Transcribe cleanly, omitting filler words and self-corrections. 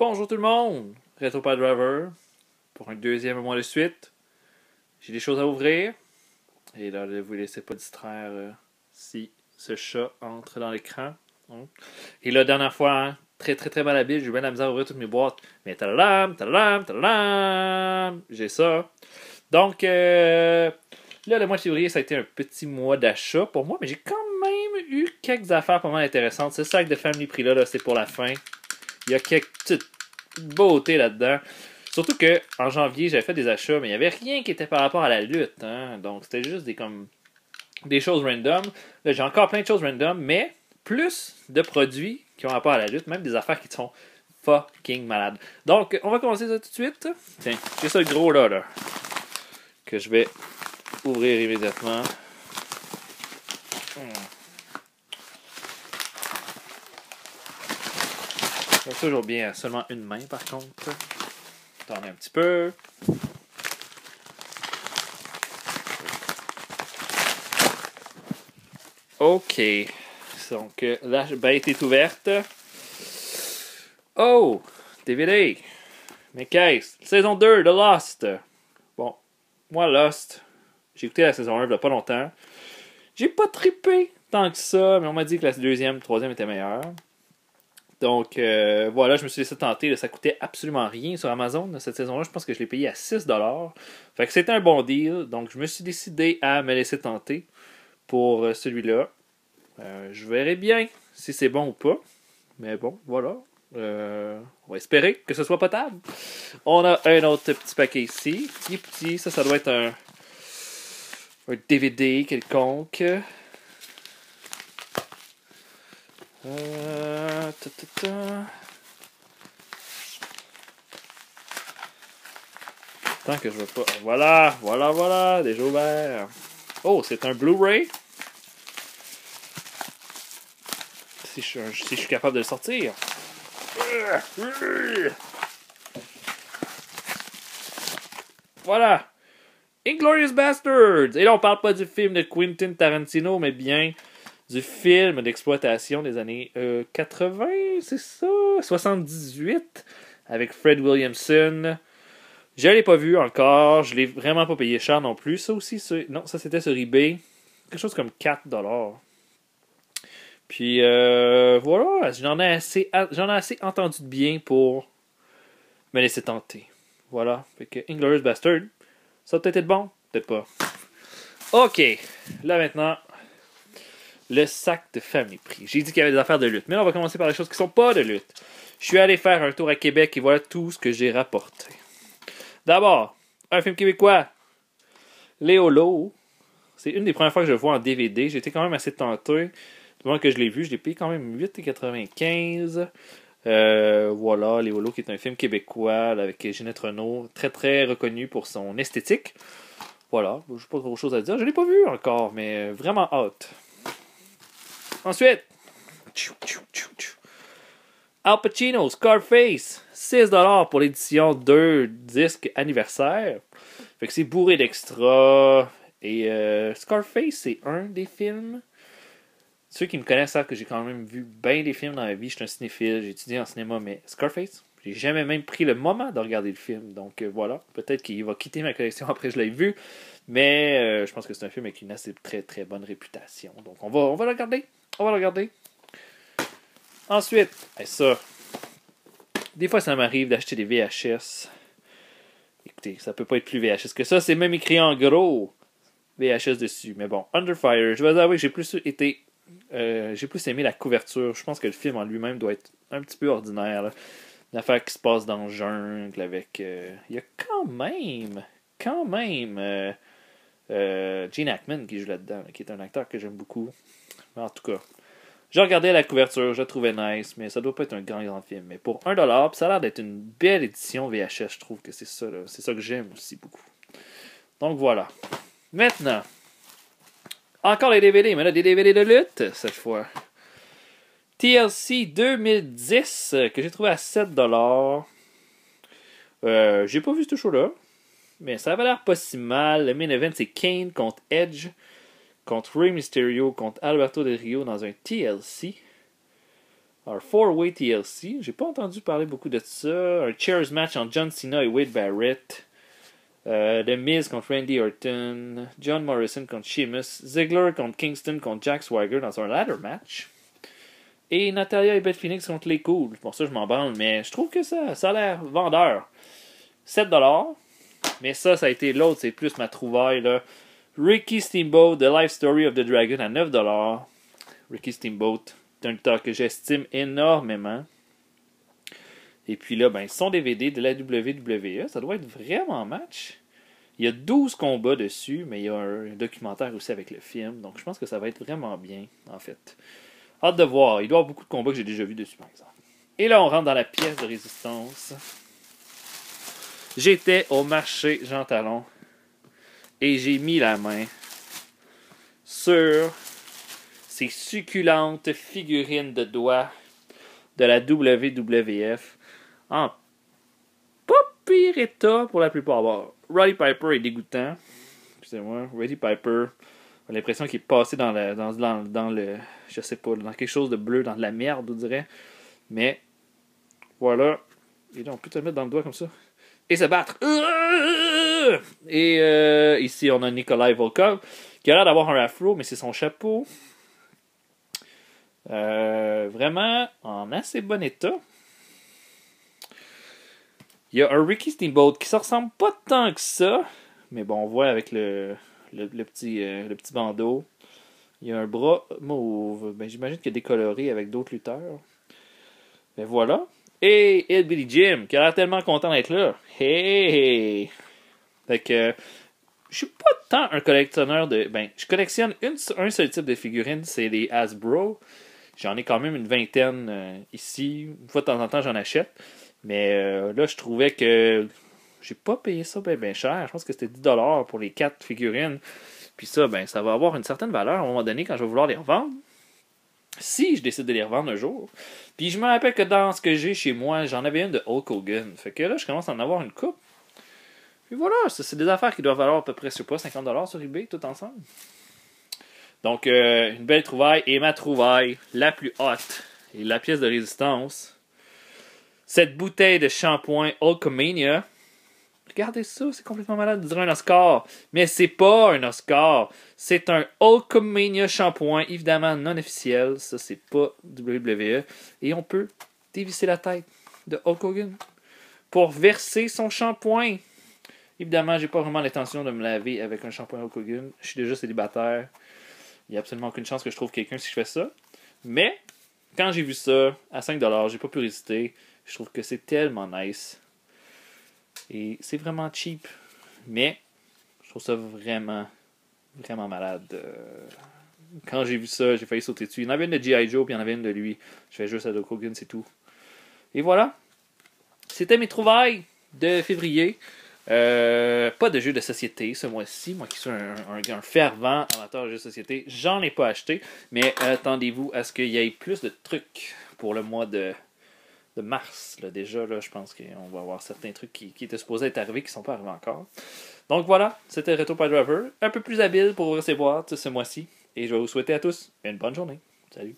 Bonjour tout le monde, Retro Pile Driver pour un deuxième mois de suite. J'ai des choses à ouvrir et là ne vous laissez pas distraire si ce chat entre dans l'écran. Et la dernière fois, très très très malhabile, j'ai eu bien la misère à ouvrir toutes mes boîtes. Mais tadadam, tadadam, tadadam, j'ai ça. Donc là le mois de février ça a été un petit mois d'achat pour moi, mais j'ai quand même eu quelques affaires pas mal intéressantes. Ce sac de Family Prix là c'est pour la fin. Il y a quelques petites beautés là-dedans. Surtout que en janvier, j'avais fait des achats, mais il n'y avait rien qui était par rapport à la lutte. Donc, c'était juste des choses random. Là, j'ai encore plein de choses random, mais plus de produits qui ont rapport à la lutte, même des affaires qui sont fucking malades. Donc, on va commencer ça tout de suite. Tiens, j'ai ça le gros là, que je vais ouvrir immédiatement. C'est toujours bien à seulement une main, par contre. Attendez un petit peu. OK. Donc, la bête est ouverte. Oh! DVD. Mais qu'est-ce? Saison 2 de Lost. Bon, moi, Lost, j'ai écouté la saison 1 il y a pas longtemps. J'ai pas trippé tant que ça, mais on m'a dit que la deuxième, troisième était meilleure. Donc, voilà, je me suis laissé tenter. Là, ça coûtait absolument rien sur Amazon. Cette saison-là, je pense que je l'ai payé à 6$. Fait que c'était un bon deal. Donc, je me suis décidé à me laisser tenter pour celui-là. Je verrai bien si c'est bon ou pas. Mais bon, voilà. On va espérer que ce soit potable. On a un autre petit paquet ici. Petit. Ça doit être un DVD quelconque. Tant que je veux pas. Voilà, déjà ouvert. Oh, c'est un Blu-ray. Si je suis capable de le sortir. Voilà. Inglourious Basterds. Et là, on parle pas du film de Quentin Tarantino, mais bien du film d'exploitation des années 80, c'est ça? 78, avec Fred Williamson. Je l'ai pas vu encore. Je l'ai vraiment pas payé cher non plus. Ça aussi, non, ça c'était sur eBay. Quelque chose comme 4$. Puis voilà, j'en ai assez entendu de bien pour me laisser tenter. Voilà. Fait que Inglourious Bastard, ça va peut-être être bon, peut-être pas. OK. Là maintenant, le sac de Family Prix. J'ai dit qu'il y avait des affaires de lutte. Mais là, on va commencer par les choses qui sont pas de lutte. Je suis allé faire un tour à Québec et voilà tout ce que j'ai rapporté. D'abord, un film québécois. Léolo. C'est une des premières fois que je le vois en DVD. J'ai été quand même assez tenté. Du moment que je l'ai vu, je l'ai payé quand même 8,95$. Voilà, Léolo qui est un film québécois là, avec Ginette Renault. Très très reconnu pour son esthétique. Voilà, je n'ai pas trop de choses à dire. Je ne l'ai pas vu encore, mais vraiment hâte. Ensuite, Al Pacino, Scarface, 6$ pour l'édition 2 disque anniversaire. Fait que c'est bourré d'extras. Et Scarface, c'est un des films. Ceux qui me connaissent savent que j'ai quand même vu bien des films dans ma vie. Je suis un cinéphile, j'ai étudié en cinéma, mais Scarface, j'ai jamais même pris le moment de regarder le film. Donc voilà, peut-être qu'il va quitter ma collection après que je l'ai vu. Mais je pense que c'est un film avec une assez très très bonne réputation. Donc on va le regarder. On va le regarder. Ensuite, ça. Des fois, ça m'arrive d'acheter des VHS. Écoutez, ça peut pas être plus VHS que ça. C'est même écrit en gros VHS dessus. Mais bon, Under Fire. Je vais avouer que j'ai plus aimé la couverture. Je pense que le film en lui-même doit être un petit peu ordinaire. Là. Une affaire qui se passe dans le jungle avec... Il y a quand même Gene Hackman qui joue là-dedans, qui est un acteur que j'aime beaucoup. Mais en tout cas, j'ai regardé la couverture, je la trouvais nice, mais ça doit pas être un grand film. Mais pour 1$, puis ça a l'air d'être une belle édition VHS, je trouve que c'est ça, là. C'est ça que j'aime aussi beaucoup. Donc voilà. Maintenant, encore les DVD, mais là des DVD de lutte, cette fois. TLC 2010, que j'ai trouvé à 7$. J'ai pas vu ce show-là, mais ça avait l'air pas si mal. Le main event, c'est Kane contre Edge, contre Rey Mysterio, contre Alberto Del Rio dans un TLC. Alors, 4-Way TLC. J'ai pas entendu parler beaucoup de ça. Un Chairs match entre John Cena et Wade Barrett. The Miz contre Randy Orton. John Morrison contre Sheamus. Ziggler contre Kingston contre Jack Swagger dans un ladder match. Et Natalia et Beth Phoenix contre les Cool. Pour ça, je m'en branle, mais je trouve que ça a l'air vendeur. 7$. Mais ça a été l'autre, c'est plus ma trouvaille, là. Ricky Steamboat, The Life Story of the Dragon à 9$. Ricky Steamboat, c'est un lutteur que j'estime énormément. Et puis là, son DVD de la WWE, ça doit être vraiment match. Il y a 12 combats dessus, mais il y a un documentaire aussi avec le film. Donc je pense que ça va être vraiment bien, en fait. Hâte de voir. Il doit y avoir beaucoup de combats que j'ai déjà vus dessus, par exemple. Et là, on rentre dans la pièce de résistance. J'étais au marché Jean Talon et j'ai mis la main sur ces succulentes figurines de doigts de la WWF en pas pire état pour la plupart. Bon, Roddy Piper est dégoûtant. Excusez-moi, Roddy Piper, j'ai l'impression qu'il est passé dans le je sais pas, dans quelque chose de bleu, dans de la merde, on dirait. Mais voilà. Et là, on peut te le mettre dans le doigt comme ça. Et se battre. Et ici, on a Nikolai Volkov, qui a l'air d'avoir un afro, mais c'est son chapeau. Vraiment en assez bon état. Il y a un Ricky Steamboat qui ne ressemble pas tant que ça. Mais bon, on voit avec le petit bandeau. Il y a un bras mauve. J'imagine qu'il est décoloré avec d'autres lutteurs. Mais voilà. Et Hillbilly Jim, qui a l'air tellement content d'être là. Hey! Fait que je suis pas tant un collectionneur de... je collectionne un seul type de figurines, c'est les Hasbro. J'en ai quand même une vingtaine ici. Une fois de temps en temps, j'en achète. Mais là, je trouvais que j'ai pas payé ça bien cher. Je pense que c'était 10$ pour les 4 figurines. Puis ça, ça va avoir une certaine valeur à un moment donné quand je vais vouloir les revendre. Si je décide de les revendre un jour. Puis je me rappelle que dans ce que j'ai chez moi, j'en avais une de Hulk Hogan. Fait que là, je commence à en avoir une coupe. Puis voilà, c'est des affaires qui doivent valoir à peu près, je sais pas, 50$ sur eBay, tout ensemble. Donc, une belle trouvaille. Et ma trouvaille, la plus haute, et la pièce de résistance, cette bouteille de shampoing Hulkamania. Regardez ça, c'est complètement malade de dire un Oscar. Mais c'est pas un Oscar. C'est un Hulkamania shampoing, évidemment non officiel. Ça, c'est pas WWE. Et on peut dévisser la tête de Hulk Hogan pour verser son shampoing. Évidemment, j'ai pas vraiment l'intention de me laver avec un shampoing Hulk Hogan. Je suis déjà célibataire. Il n'y a absolument aucune chance que je trouve quelqu'un si je fais ça. Mais, quand j'ai vu ça, à 5$, j'ai pas pu résister. Je trouve que c'est tellement nice. Et c'est vraiment cheap. Mais, je trouve ça vraiment, vraiment malade. Quand j'ai vu ça, j'ai failli sauter dessus. Il y en avait une de G.I. Joe, puis il y en avait une de lui. Je fais juste à Hulk Hogan, c'est tout. Et voilà. C'était mes trouvailles de février. Pas de jeux de société ce mois-ci. Moi qui suis un fervent amateur de jeux de société, j'en ai pas acheté. Mais attendez-vous à ce qu'il y ait plus de trucs pour le mois de mars. Là, déjà, là, je pense qu'on va avoir certains trucs qui étaient supposés être arrivés qui ne sont pas arrivés encore. Donc voilà, c'était Retro Pile Driver. Un peu plus habile pour ouvrir ses boîtes ce mois-ci. Et je vais vous souhaiter à tous une bonne journée. Salut!